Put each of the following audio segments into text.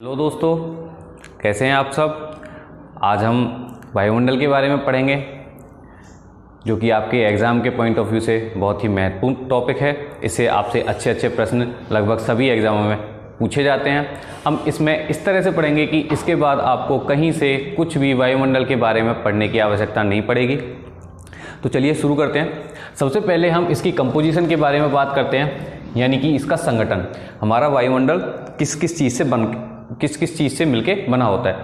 Hello दोस्तों, कैसे हैं आप सब। आज हम वायुमंडल के बारे में पढ़ेंगे, जो कि आपके एग्ज़ाम के पॉइंट ऑफ व्यू से बहुत ही महत्वपूर्ण टॉपिक है। इससे आपसे अच्छे अच्छे प्रश्न लगभग सभी एग्ज़ामों में पूछे जाते हैं। हम इसमें इस तरह से पढ़ेंगे कि इसके बाद आपको कहीं से कुछ भी वायुमंडल के बारे में पढ़ने की आवश्यकता नहीं पड़ेगी। तो चलिए शुरू करते हैं। सबसे पहले हम इसकी कंपोजिशन के बारे में बात करते हैं, यानी कि इसका संगठन। हमारा वायुमंडल किस किस चीज़ से मिलके बना होता है।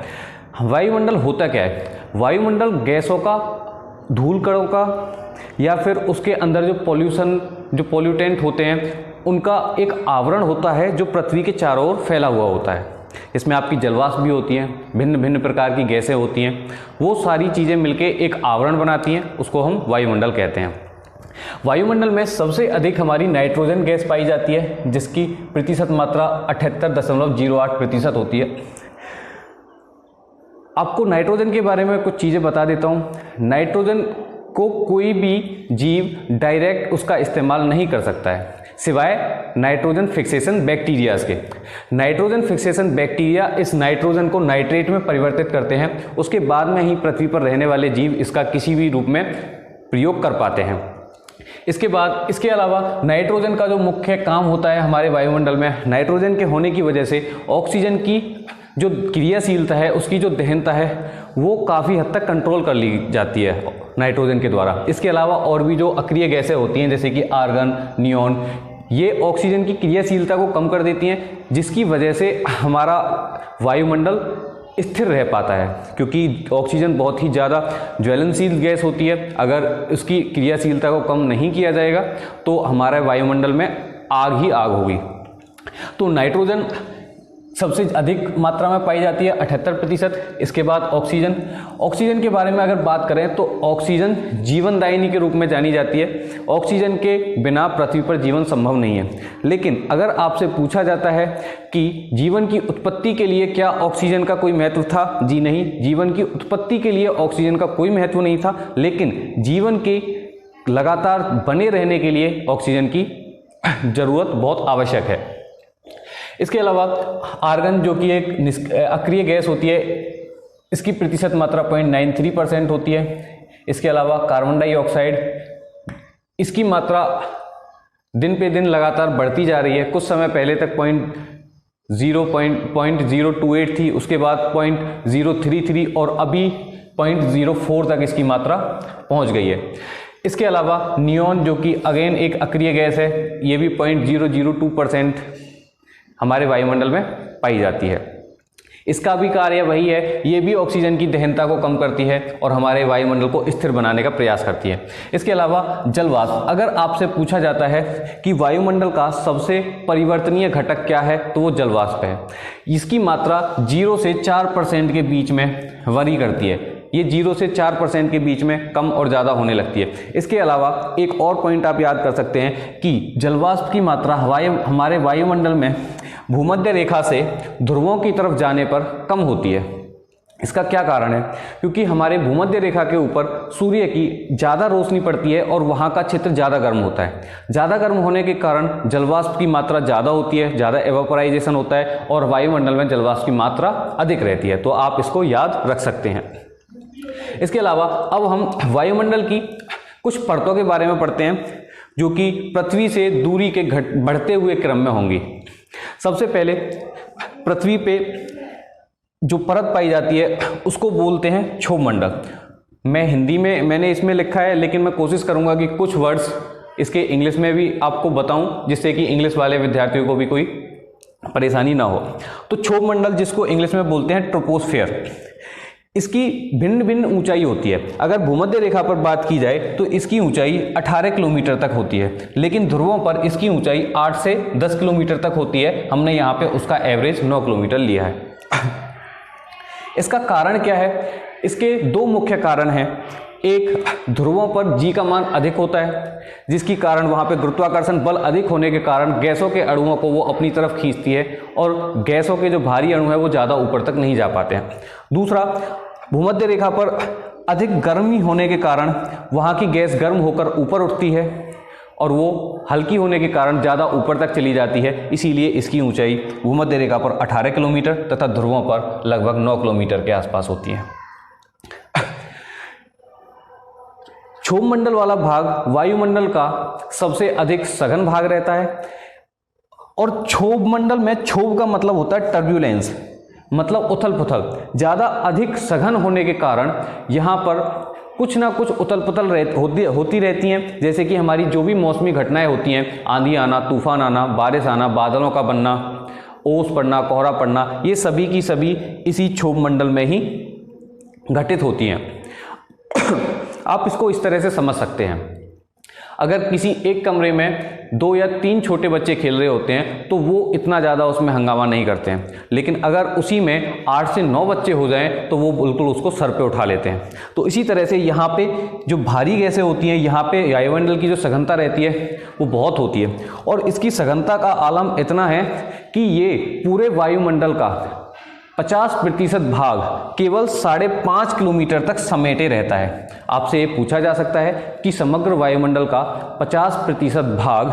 वायुमंडल होता क्या है? वायुमंडल गैसों का, धूल कणों का, या फिर उसके अंदर जो पोल्यूटेंट होते हैं उनका एक आवरण होता है जो पृथ्वी के चारों ओर फैला हुआ होता है। इसमें आपकी जलवाष्प भी होती हैं, भिन्न भिन्न प्रकार की गैसें होती हैं। वो सारी चीज़ें मिलके एक आवरण बनाती हैं, उसको हम वायुमंडल कहते हैं। वायुमंडल में सबसे अधिक हमारी नाइट्रोजन गैस पाई जाती है, जिसकी प्रतिशत मात्रा 78.08% होती है। आपको नाइट्रोजन के बारे में कुछ चीज़ें बता देता हूँ। नाइट्रोजन को कोई भी जीव डायरेक्ट उसका इस्तेमाल नहीं कर सकता है, सिवाय नाइट्रोजन फिक्सेशन बैक्टीरियाज के। नाइट्रोजन फिक्सेशन बैक्टीरिया इस नाइट्रोजन को नाइट्रेट में परिवर्तित करते हैं। उसके बाद में ही पृथ्वी पर रहने वाले जीव इसका किसी भी रूप में प्रयोग कर पाते हैं। इसके अलावा नाइट्रोजन का जो मुख्य काम होता है हमारे वायुमंडल में, नाइट्रोजन के होने की वजह से ऑक्सीजन की जो क्रियाशीलता है, उसकी जो दहनता है, वो काफ़ी हद तक कंट्रोल कर ली जाती है नाइट्रोजन के द्वारा। इसके अलावा और भी जो अक्रिय गैसें होती हैं, जैसे कि आर्गन, नियॉन, ये ऑक्सीजन की क्रियाशीलता को कम कर देती हैं, जिसकी वजह से हमारा वायुमंडल स्थिर रह पाता है। क्योंकि ऑक्सीजन बहुत ही ज़्यादा ज्वलनशील गैस होती है, अगर उसकी क्रियाशीलता को कम नहीं किया जाएगा तो हमारे वायुमंडल में आग ही आग होगी। तो नाइट्रोजन सबसे अधिक मात्रा में पाई जाती है, 78%। इसके बाद ऑक्सीजन के बारे में अगर बात करें तो ऑक्सीजन जीवनदायिनी के रूप में जानी जाती है। ऑक्सीजन के बिना पृथ्वी पर जीवन संभव नहीं है। लेकिन अगर आपसे पूछा जाता है कि जीवन की उत्पत्ति के लिए क्या ऑक्सीजन का कोई महत्व था? जी नहीं, जीवन की उत्पत्ति के लिए ऑक्सीजन का कोई महत्व नहीं था। लेकिन जीवन के लगातार बने रहने के लिए ऑक्सीजन की जरूरत बहुत आवश्यक है। इसके अलावा आर्गन, जो कि एक अक्रिय गैस होती है, इसकी प्रतिशत मात्रा 0.93% होती है। इसके अलावा कार्बन डाइऑक्साइड, इसकी मात्रा दिन पे दिन लगातार बढ़ती जा रही है। कुछ समय पहले तक 0.028 थी, उसके बाद 0.033 और अभी 0.04 तक इसकी मात्रा पहुंच गई है। इसके अलावा नियॉन, जो कि अगेन एक अक्रिय गैस है, ये भी 0.002% हमारे वायुमंडल में पाई जाती है। इसका भी कार्य वही है, ये भी ऑक्सीजन की दहनता को कम करती है और हमारे वायुमंडल को स्थिर बनाने का प्रयास करती है। इसके अलावा जलवाष्प, अगर आपसे पूछा जाता है कि वायुमंडल का सबसे परिवर्तनीय घटक क्या है, तो वो जलवाष्प है। इसकी मात्रा 0 से 4% के बीच में वरी करती है। ये 0 से 4% के बीच में कम और ज़्यादा होने लगती है। इसके अलावा एक और पॉइंट आप याद कर सकते हैं कि जलवाष्प की मात्रा हमारे वायुमंडल में भूमध्य रेखा से ध्रुवों की तरफ जाने पर कम होती है। इसका क्या कारण है? क्योंकि हमारे भूमध्य रेखा के ऊपर सूर्य की ज़्यादा रोशनी पड़ती है और वहाँ का क्षेत्र ज़्यादा गर्म होता है। ज़्यादा गर्म होने के कारण जलवाष्प की मात्रा ज़्यादा होती है, ज़्यादा एवापोराइजेशन होता है और वायुमंडल में जलवाष्प की मात्रा अधिक रहती है। तो आप इसको याद रख सकते हैं। इसके अलावा अब हम वायुमंडल की कुछ परतों के बारे में पढ़ते हैं, जो कि पृथ्वी से दूरी के बढ़ते हुए क्रम में होंगी। सबसे पहले पृथ्वी पे जो परत पाई जाती है उसको बोलते हैं क्षोभमंडल। मैं हिंदी में मैंने इसमें लिखा है, लेकिन मैं कोशिश करूंगा कि कुछ वर्ड्स इसके इंग्लिश में भी आपको बताऊं, जिससे कि इंग्लिश वाले विद्यार्थियों को भी कोई परेशानी ना हो। तो क्षोभमंडल, जिसको इंग्लिश में बोलते हैं ट्रोपोस्फियर, इसकी भिन्न भिन्न ऊंचाई होती है। अगर भूमध्य रेखा पर बात की जाए तो इसकी ऊंचाई 18 किलोमीटर तक होती है, लेकिन ध्रुवों पर इसकी ऊंचाई 8 से 10 किलोमीटर तक होती है। हमने यहाँ पे उसका एवरेज 9 किलोमीटर लिया है। इसका कारण क्या है? इसके दो मुख्य कारण हैं। एक, ध्रुवों पर जी का मान अधिक होता है, जिसकी कारण वहाँ पे गुरुत्वाकर्षण बल अधिक होने के कारण गैसों के अणुओं को वो अपनी तरफ खींचती है और गैसों के जो भारी अणु है वो ज़्यादा ऊपर तक नहीं जा पाते हैं। दूसरा, भूमध्य रेखा पर अधिक गर्मी होने के कारण वहाँ की गैस गर्म होकर ऊपर उठती है और वो हल्की होने के कारण ज़्यादा ऊपर तक चली जाती है, इसीलिए इसकी ऊंचाई भूमध्य रेखा पर 18 किलोमीटर तथा ध्रुवों पर लगभग 9 किलोमीटर के आसपास होती है। क्षोभ मंडल वाला भाग वायुमंडल का सबसे अधिक सघन भाग रहता है और क्षोभ मंडल में क्षोभ का मतलब होता है टर्ब्यूलेंस, मतलब उथल पुथल। ज़्यादा अधिक सघन होने के कारण यहाँ पर कुछ ना कुछ उथल पुथल होती रहती हैं, जैसे कि हमारी जो भी मौसमी घटनाएं होती हैं, आंधी आना, तूफान आना, बारिश आना, बादलों का बनना, ओस पड़ना, कोहरा पड़ना, ये सभी की सभी इसी क्षोभ मंडल में ही घटित होती हैं। आप इसको इस तरह से समझ सकते हैं, अगर किसी एक कमरे में 2 या 3 छोटे बच्चे खेल रहे होते हैं तो वो इतना ज़्यादा उसमें हंगामा नहीं करते हैं, लेकिन अगर उसी में 8 से 9 बच्चे हो जाएं तो वो बिल्कुल उसको सर पे उठा लेते हैं। तो इसी तरह से यहाँ पे जो भारी गैसें होती हैं, यहाँ पे वायुमंडल की जो सघनता रहती है वो बहुत होती है और इसकी सघनता का आलम इतना है कि ये पूरे वायुमंडल का 50% भाग केवल 5.5 किलोमीटर तक समेटे रहता है। आपसे ये पूछा जा सकता है कि समग्र वायुमंडल का 50% भाग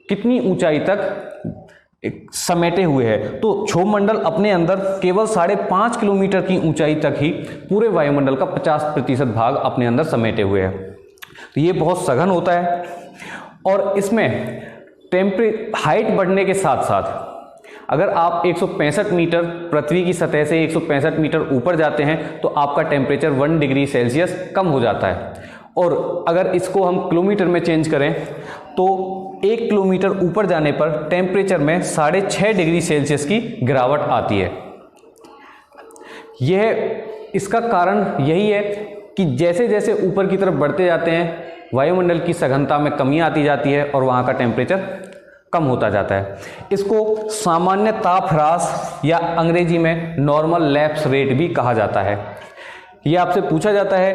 कितनी ऊंचाई तक समेटे हुए है, तो क्षोभ मंडल अपने अंदर केवल 5.5 किलोमीटर की ऊंचाई तक ही पूरे वायुमंडल का 50% भाग अपने अंदर समेटे हुए है। तो ये बहुत सघन होता है और इसमें हाइट बढ़ने के साथ साथ अगर आप 165 मीटर पृथ्वी की सतह से 165 मीटर ऊपर जाते हैं तो आपका टेम्परेचर 1 डिग्री सेल्सियस कम हो जाता है, और अगर इसको हम किलोमीटर में चेंज करें तो 1 किलोमीटर ऊपर जाने पर टेम्परेचर में 6.5 डिग्री सेल्सियस की गिरावट आती है। यह इसका कारण यही है कि जैसे जैसे ऊपर की तरफ बढ़ते जाते हैं वायुमंडल की सघनता में कमी आती जाती है और वहाँ का टेम्परेचर कम होता जाता है। इसको सामान्य ताप ह्रास या अंग्रेजी में नॉर्मल लैप्स रेट भी कहा जाता है। ये आपसे पूछा जाता है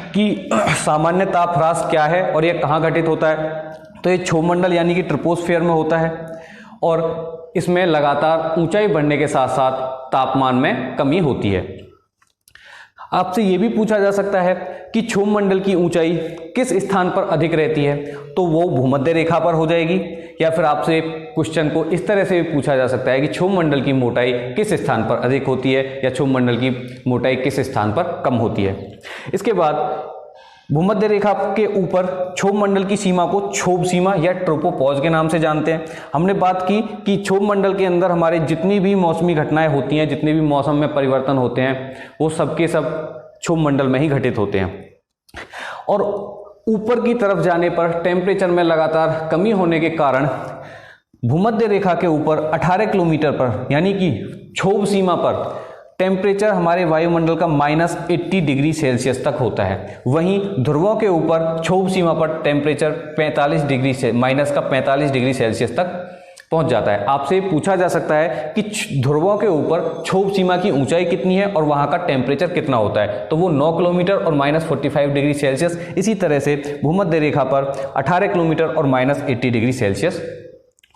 कि सामान्य ताप ह्रास क्या है और यह कहाँ घटित होता है, तो ये क्षोभ मंडल यानी कि ट्रोपोस्फियर में होता है और इसमें लगातार ऊंचाई बढ़ने के साथ साथ तापमान में कमी होती है। आपसे ये भी पूछा जा सकता है कि क्षोभ मंडल की ऊंचाई किस स्थान पर अधिक रहती है, तो वो भूमध्य रेखा पर हो जाएगी, या फिर आपसे क्वेश्चन को इस तरह से भी पूछा जा सकता है कि क्षोभ मंडल की मोटाई किस स्थान पर अधिक होती है या क्षोभ मंडल की मोटाई किस स्थान पर कम होती है। इसके बाद भूमध्य रेखा के ऊपर क्षोभ मंडल की सीमा को क्षोभ सीमा या ट्रोपोपॉज के नाम से जानते हैं। हमने बात की कि क्षोभ मंडल के अंदर हमारे जितनी भी मौसमी घटनाएं होती हैं, जितने भी मौसम में परिवर्तन होते हैं, वो सब के सब क्षोभ मंडल में ही घटित होते हैं। और ऊपर की तरफ जाने पर टेम्परेचर में लगातार कमी होने के कारण भूमध्य रेखा के ऊपर 18 किलोमीटर पर यानी कि क्षोभ सीमा पर टेम्परेचर हमारे वायुमंडल का -80 डिग्री सेल्सियस तक होता है। वहीं ध्रुवों के ऊपर क्षोभ सीमा पर टेम्परेचर -45 डिग्री सेल्सियस तक पहुंच जाता है। आपसे पूछा जा सकता है कि ध्रुवों के ऊपर क्षोभ सीमा की ऊंचाई कितनी है और वहां का टेम्परेचर कितना होता है, तो वो 9 किलोमीटर और -45 डिग्री सेल्सियस। इसी तरह से भूमध्य रेखा पर 18 किलोमीटर और -80 डिग्री सेल्सियस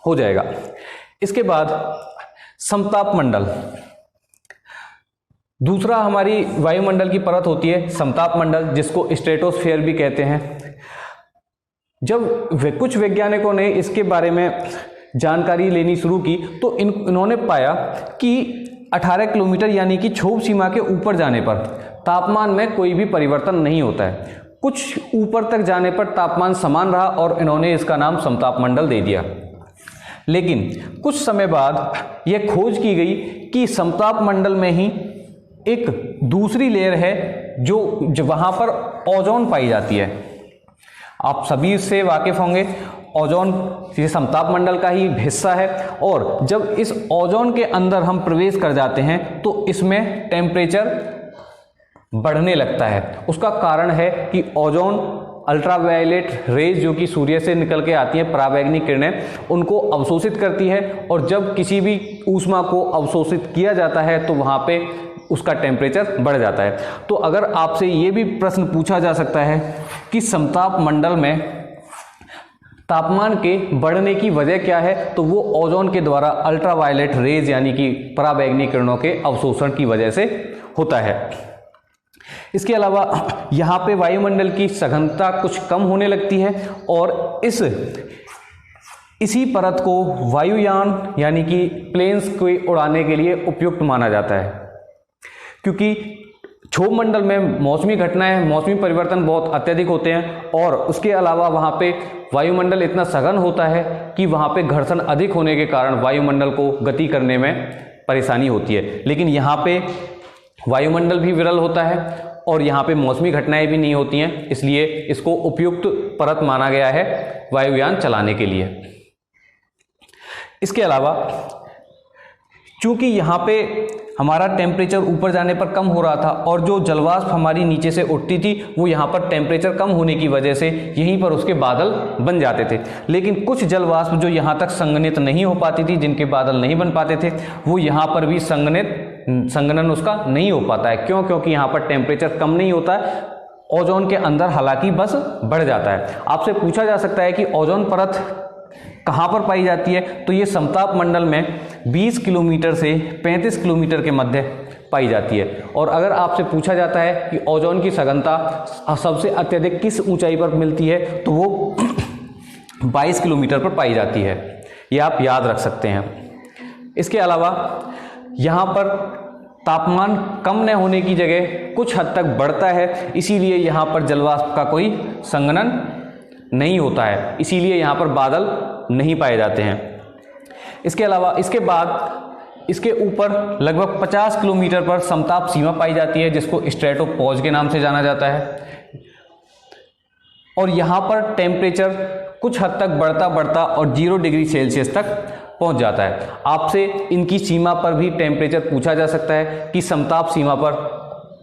हो जाएगा। इसके बाद समताप मंडल, दूसरा हमारी वायुमंडल की परत होती है समताप मंडल, जिसको स्ट्रेटोस्फीयर भी कहते हैं। जब कुछ वैज्ञानिकों ने इसके बारे में जानकारी लेनी शुरू की तो इन्होंने पाया कि 18 किलोमीटर यानी कि क्षोभ सीमा के ऊपर जाने पर तापमान में कोई भी परिवर्तन नहीं होता है। कुछ ऊपर तक जाने पर तापमान समान रहा और इन्होंने इसका नाम समताप मंडल दे दिया। लेकिन कुछ समय बाद यह खोज की गई कि समताप मंडल में ही एक दूसरी लेयर है जो वहां पर ओजोन पाई जाती है। आप सभी इससे वाकिफ होंगे, ओजोन ये समताप मंडल का ही हिस्सा है और जब इस ओजोन के अंदर हम प्रवेश कर जाते हैं तो इसमें टेम्परेचर बढ़ने लगता है। उसका कारण है कि ओजोन अल्ट्रावायलेट रेज जो कि सूर्य से निकल के आती हैं, पराबैंगनी किरणें, उनको अवशोषित करती है और जब किसी भी ऊष्मा को अवशोषित किया जाता है तो वहाँ पे उसका टेम्परेचर बढ़ जाता है। तो अगर आपसे ये भी प्रश्न पूछा जा सकता है कि समताप मंडल में तापमान के बढ़ने की वजह क्या है, तो वो ओजोन के द्वारा अल्ट्रावायलेट रेज यानी कि पराबैंगनी किरणों के अवशोषण की वजह से होता है। इसके अलावा यहाँ पे वायुमंडल की सघनता कुछ कम होने लगती है और इसी परत को वायुयान यानी कि प्लेन्स को उड़ाने के लिए उपयुक्त माना जाता है, क्योंकि क्षोभ मंडल में मौसमी घटनाएं, मौसमी परिवर्तन बहुत अत्यधिक होते हैं और उसके अलावा वहाँ पे वायुमंडल इतना सघन होता है कि वहाँ पे घर्षण अधिक होने के कारण वायुमंडल को गति करने में परेशानी होती है। लेकिन यहाँ पे वायुमंडल भी विरल होता है और यहाँ पे मौसमी घटनाएं भी नहीं होती हैं, इसलिए इसको उपयुक्त परत माना गया है वायुयान चलाने के लिए। इसके अलावा चूंकि यहाँ पे हमारा टेम्परेचर ऊपर जाने पर कम हो रहा था और जो जलवाष्प हमारी नीचे से उठती थी वो यहाँ पर टेम्परेचर कम होने की वजह से यहीं पर उसके बादल बन जाते थे। लेकिन कुछ जलवाष्प जो यहाँ तक संघनित नहीं हो पाती थी, जिनके बादल नहीं बन पाते थे, वो यहाँ पर भी संघनन उसका नहीं हो पाता है। क्यों? क्योंकि यहाँ पर टेम्परेचर कम नहीं होता है, ओजोन के अंदर हालांकि बस बढ़ जाता है। आपसे पूछा जा सकता है कि ओजोन परत कहाँ पर पाई जाती है, तो ये समताप मंडल में 20 किलोमीटर से 35 किलोमीटर के मध्य पाई जाती है। और अगर आपसे पूछा जाता है कि ओजोन की सघनता सबसे अत्यधिक किस ऊंचाई पर मिलती है, तो वो 22 किलोमीटर पर पाई जाती है। ये आप याद रख सकते हैं। इसके अलावा यहाँ पर तापमान कम न होने की जगह कुछ हद तक बढ़ता है, इसीलिए यहाँ पर जलवाष्प का कोई संघनन नहीं होता है, इसीलिए यहाँ पर बादल नहीं पाए जाते हैं। इसके अलावा इसके बाद इसके ऊपर लगभग 50 किलोमीटर पर समताप सीमा पाई जाती है, जिसको स्ट्रेटोपोज के नाम से जाना जाता है। और यहाँ पर टेम्परेचर कुछ हद तक बढ़ता बढ़ता और 0 डिग्री सेल्सियस तक पहुँच जाता है। आपसे इनकी सीमा पर भी टेम्परेचर पूछा जा सकता है कि समताप सीमा पर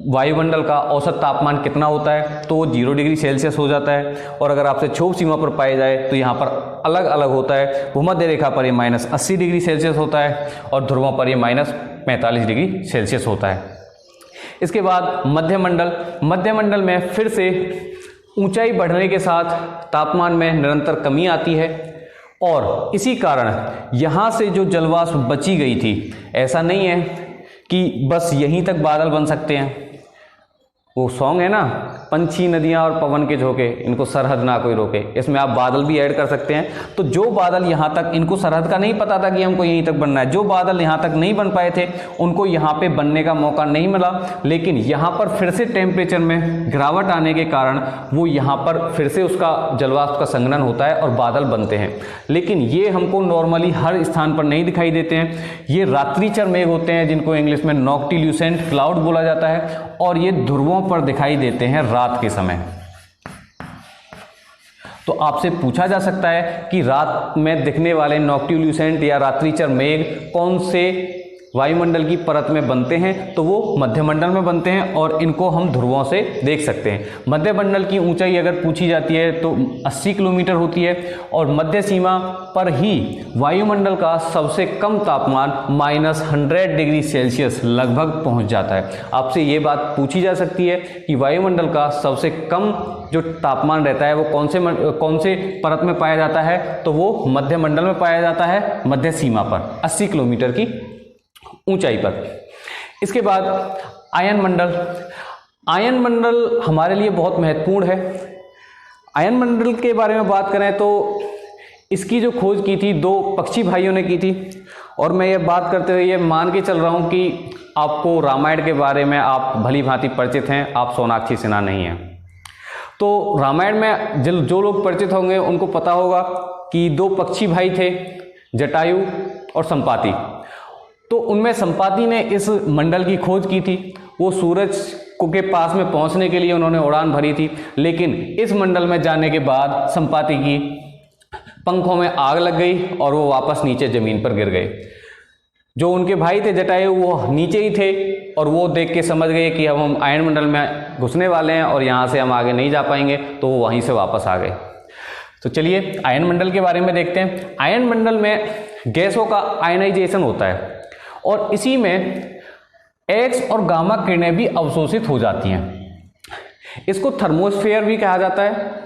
वायुमंडल का औसत तापमान कितना होता है, तो वो 0 डिग्री सेल्सियस हो जाता है। और अगर आपसे क्षोभ सीमा पर पाए जाए तो यहाँ पर अलग अलग होता है। भूमध्य रेखा पर ये -80 डिग्री सेल्सियस होता है और ध्रुवों पर ये -45 डिग्री सेल्सियस होता है। इसके बाद मध्यमंडल में फिर से ऊंचाई बढ़ने के साथ तापमान में निरंतर कमी आती है और इसी कारण यहाँ से जो जलवाष्प बची गई थी, ऐसा नहीं है कि बस यहीं तक बादल बन सकते हैं। वो सॉन्ग है ना, पंछी नदियां और पवन के झोंके, इनको सरहद ना कोई रोके, इसमें आप बादल भी ऐड कर सकते हैं। तो जो बादल यहाँ तक, इनको सरहद का नहीं पता था कि हमको यहीं तक बनना है, जो बादल यहाँ तक नहीं बन पाए थे उनको यहाँ पे बनने का मौका नहीं मिला। लेकिन यहाँ पर फिर से टेम्परेचर में गिरावट आने के कारण वो यहाँ पर फिर से उसका जलवाष्प का संघनन होता है और बादल बनते हैं। लेकिन ये हमको नॉर्मली हर स्थान पर नहीं दिखाई देते हैं। ये रात्रिचर मेघ होते हैं, जिनको इंग्लिश में नॉक्टिल्यूसेंट क्लाउड बोला जाता है, और ये ध्रुवों पर दिखाई देते हैं रात के समय। तो आपसे पूछा जा सकता है कि रात में दिखने वाले नॉक्टिल्यूसेंट या रात्रिचर मेघ कौन से वायुमंडल की परत में बनते हैं, तो वो मध्यमंडल में बनते हैं और इनको हम ध्रुवों से देख सकते हैं। मध्यमंडल की ऊंचाई अगर पूछी जाती है तो 80 किलोमीटर होती है और मध्य सीमा पर ही वायुमंडल का सबसे कम तापमान -100 डिग्री सेल्सियस लगभग पहुंच जाता है। आपसे ये बात पूछी जा सकती है कि वायुमंडल का सबसे कम जो तापमान रहता है वो कौन से परत में पाया जाता है, तो वो मध्यमंडल में पाया जाता है, मध्य सीमा पर 80 किलोमीटर की ऊंचाई पर। इसके बाद आयन मंडल हमारे लिए बहुत महत्वपूर्ण है। आयन मंडल के बारे में बात करें तो इसकी जो खोज की थी 2 पक्षी भाइयों ने की थी, और मैं ये बात करते हुए ये मान के चल रहा हूँ कि आपको रामायण के बारे में आप भली भांति परिचित हैं, आप सोनाक्षी सिन्हा नहीं हैं। तो रामायण में जो लोग परिचित होंगे उनको पता होगा कि 2 पक्षी भाई थे, जटायु और संपाति। तो उनमें संपाति ने इस मंडल की खोज की थी। वो सूरज के पास में पहुंचने के लिए उन्होंने उड़ान भरी थी, लेकिन इस मंडल में जाने के बाद संपाति की पंखों में आग लग गई और वो वापस नीचे जमीन पर गिर गए। जो उनके भाई थे जटायु, वो नीचे ही थे और वो देख के समझ गए कि अब हम आयन मंडल में घुसने वाले हैं और यहाँ से हम आगे नहीं जा पाएंगे, तो वो वहीं से वापस आ गए। तो चलिए आयन मंडल के बारे में देखते हैं। आयन मंडल में गैसों का आयनाइजेशन होता है और इसी में एक्स और गामा किरणें भी अवशोषित हो जाती हैं। इसको थर्मोस्फेयर भी कहा जाता है।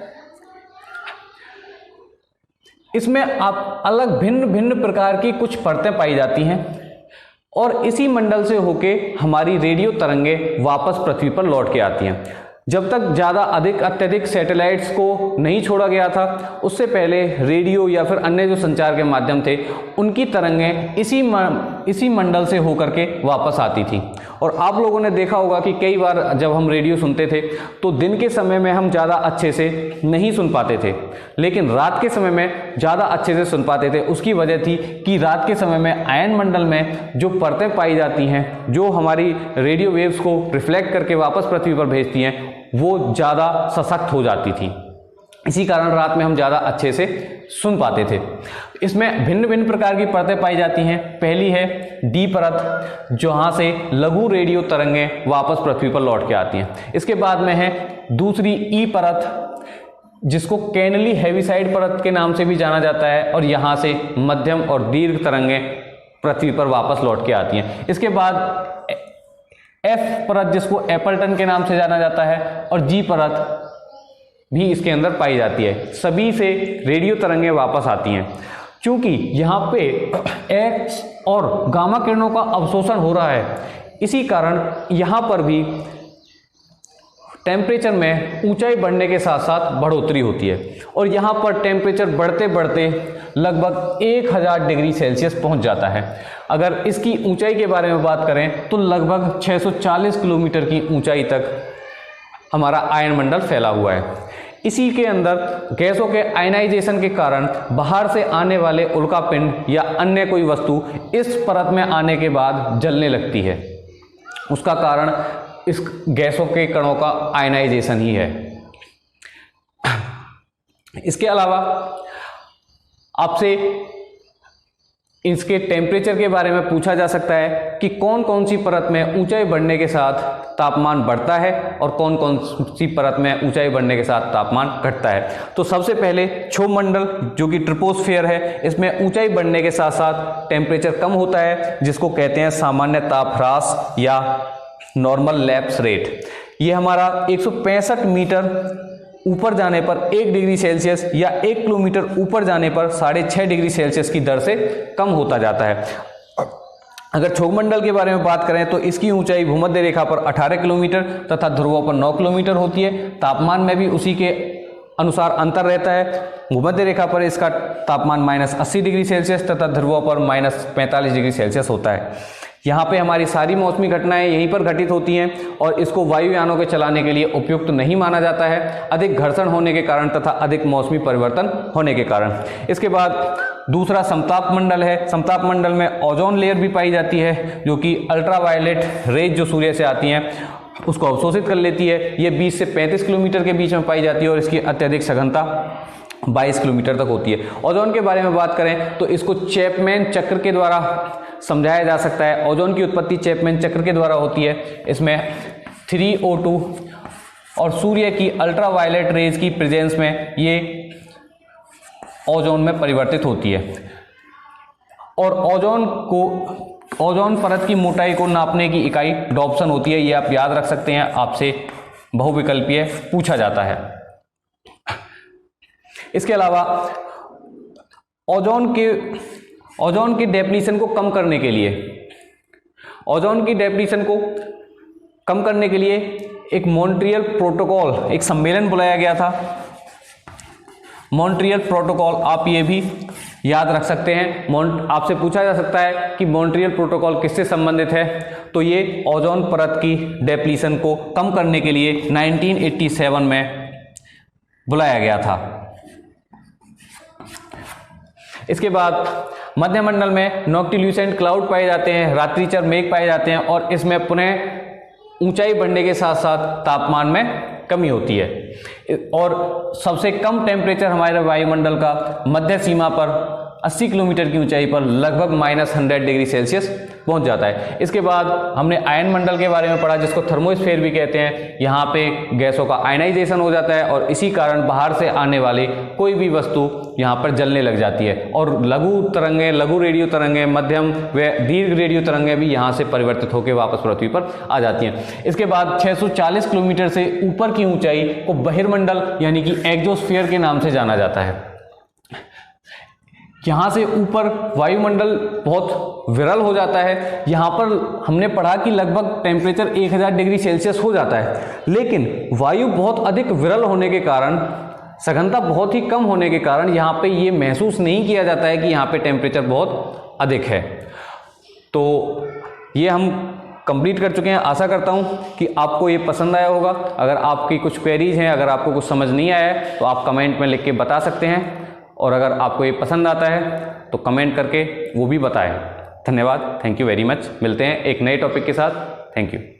इसमें आप अलग भिन्न भिन्न प्रकार की कुछ परतें पाई जाती हैं। और इसी मंडल से होके हमारी रेडियो तरंगे वापस पृथ्वी पर लौट के आती हैं। जब तक ज़्यादा अत्यधिक सैटेलाइट्स को नहीं छोड़ा गया था, उससे पहले रेडियो या फिर अन्य जो संचार के माध्यम थे, उनकी तरंगें इसी मंडल से होकर के वापस आती थी। और आप लोगों ने देखा होगा कि कई बार जब हम रेडियो सुनते थे तो दिन के समय में हम ज़्यादा अच्छे से नहीं सुन पाते थे, लेकिन रात के समय में ज़्यादा अच्छे से सुन पाते थे। उसकी वजह थी कि रात के समय में आयन मंडल में जो परतें पाई जाती हैं, जो हमारी रेडियो वेव्स को रिफ्लेक्ट करके वापस पृथ्वी पर भेजती हैं, वो ज़्यादा सशक्त हो जाती थी। इसी कारण रात में हम ज़्यादा अच्छे से सुन पाते थे। इसमें भिन्न भिन्न प्रकार की परतें पाई जाती हैं। पहली है डी परत, जहाँ से लघु रेडियो तरंगें वापस पृथ्वी पर लौट के आती हैं। इसके बाद में है दूसरी ई परत, जिसको कैनली हेविसाइड परत के नाम से भी जाना जाता है, और यहाँ से मध्यम और दीर्घ तरंगें पृथ्वी पर वापस लौट के आती हैं। इसके बाद एफ परत, जिसको एपल्टन के नाम से जाना जाता है, और जी परत भी इसके अंदर पाई जाती है। सभी से रेडियो तरंगें वापस आती हैं। चूंकि यहाँ पे एक्स और गामा किरणों का अवशोषण हो रहा है, इसी कारण यहाँ पर भी टेम्परेचर में ऊंचाई बढ़ने के साथ साथ बढ़ोतरी होती है, और यहाँ पर टेम्परेचर बढ़ते बढ़ते लगभग 1000 डिग्री सेल्सियस पहुँच जाता है। अगर इसकी ऊंचाई के बारे में बात करें तो लगभग 640 किलोमीटर की ऊंचाई तक हमारा आयन मंडल फैला हुआ है। इसी के अंदर गैसों के आयनाइजेशन के कारण बाहर से आने वाले उल्कापिंड या अन्य कोई वस्तु इस परत में आने के बाद जलने लगती है। उसका कारण इस गैसों के कणों का आयनाइजेशन ही है। इसके अलावा आपसे इसके टेम्परेचर के बारे में पूछा जा सकता है कि कौन कौन सी परत में ऊंचाई बढ़ने के साथ तापमान बढ़ता है और कौन कौन सी परत में ऊंचाई बढ़ने के साथ तापमान घटता है। तो सबसे पहले क्षोभ मंडल, जो कि ट्रिपोस्फेयर है, इसमें ऊंचाई बढ़ने के साथ साथ टेम्परेचर कम होता है, जिसको कहते हैं सामान्य ताप ह्रास या नॉर्मल लैप्स रेट। ये हमारा 165 मीटर ऊपर जाने पर 1 डिग्री सेल्सियस या 1 किलोमीटर ऊपर जाने पर 6.5 डिग्री सेल्सियस की दर से कम होता जाता है। अगर क्षोभ मंडल के बारे में बात करें तो इसकी ऊंचाई भूमध्य रेखा पर 18 किलोमीटर तथा ध्रुवों पर 9 किलोमीटर होती है। तापमान में भी उसी के अनुसार अंतर रहता है। भूमध्य रेखा पर इसका तापमान -80 डिग्री सेल्सियस तथा ध्रुवों पर -45 डिग्री सेल्सियस होता है। यहाँ पे हमारी सारी मौसमी घटनाएं यहीं पर घटित होती हैं और इसको वायुयानों के चलाने के लिए उपयुक्त नहीं माना जाता है, अधिक घर्षण होने के कारण तथा अधिक मौसमी परिवर्तन होने के कारण। इसके बाद दूसरा समताप मंडल है। समताप मंडल में ओजोन लेयर भी पाई जाती है, जो कि अल्ट्रावायलेट रेज जो सूर्य से आती हैं उसको अवशोषित कर लेती है। ये 20 से 35 किलोमीटर के बीच में पाई जाती है और इसकी अत्यधिक सघनता 22 किलोमीटर तक होती है। ओजोन के बारे में बात करें तो इसको चैपमैन चक्र के द्वारा समझाया जा सकता है। ओजोन की उत्पत्ति चैपमैन चक्र के द्वारा होती है। इसमें 3O2 और सूर्य की अल्ट्रावायलेट रेज की प्रेजेंस में ये ओजोन में परिवर्तित होती है। और ओजोन परत की मोटाई को नापने की इकाई डॉप्सन होती है। ये आप याद रख सकते हैं, आपसे बहुविकल्पीय पूछा जाता है। इसके अलावा ओजोन की डेप्लीशन को कम करने के लिए एक मॉन्ट्रियल प्रोटोकॉल, एक सम्मेलन बुलाया गया था। मॉन्ट्रियल प्रोटोकॉल आप ये भी याद रख सकते हैं। आपसे पूछा जा सकता है कि मॉन्ट्रियल प्रोटोकॉल किससे संबंधित है, तो ये ओजोन परत की डेप्लीशन को कम करने के लिए 1987 में बुलाया गया था। इसके बाद मध्यमंडल में नॉक्टिल्यूसेंट क्लाउड पाए जाते हैं, रात्रिचर मेघ पाए जाते हैं और इसमें पुनः ऊंचाई बढ़ने के साथ साथ तापमान में कमी होती है। और सबसे कम टेम्परेचर हमारे वायुमंडल का मध्य सीमा पर 80 किलोमीटर की ऊंचाई पर लगभग -100 डिग्री सेल्सियस पहुंच जाता है। इसके बाद हमने आयन मंडल के बारे में पढ़ा, जिसको थर्मोस्फेयर भी कहते हैं। यहाँ पे गैसों का आयनाइजेशन हो जाता है और इसी कारण बाहर से आने वाली कोई भी वस्तु यहाँ पर जलने लग जाती है और लघु रेडियो तरंगें, मध्यम व दीर्घ रेडियो तरंगें भी यहाँ से परिवर्तित होकर वापस पृथ्वी पर आ जाती हैं। इसके बाद 640 किलोमीटर से ऊपर की ऊंचाई को बहिर्मंडल यानी कि एक्सोस्फीयर के नाम से जाना जाता है। यहाँ से ऊपर वायुमंडल बहुत विरल हो जाता है। यहाँ पर हमने पढ़ा कि लगभग टेम्परेचर 1000 डिग्री सेल्सियस हो जाता है, लेकिन वायु बहुत अधिक विरल होने के कारण, सघनता बहुत ही कम होने के कारण यहाँ पे ये महसूस नहीं किया जाता है कि यहाँ पे टेम्परेचर बहुत अधिक है। तो ये हम कंप्लीट कर चुके हैं। आशा करता हूँ कि आपको ये पसंद आया होगा। अगर आपकी कुछ क्वेरीज हैं, अगर आपको कुछ समझ नहीं आया है तो आप कमेंट में लिख के बता सकते हैं, और अगर आपको ये पसंद आता है तो कमेंट करके वो भी बताएं। धन्यवाद, थैंक यू वेरी मच। मिलते हैं एक नए टॉपिक के साथ। Thank you.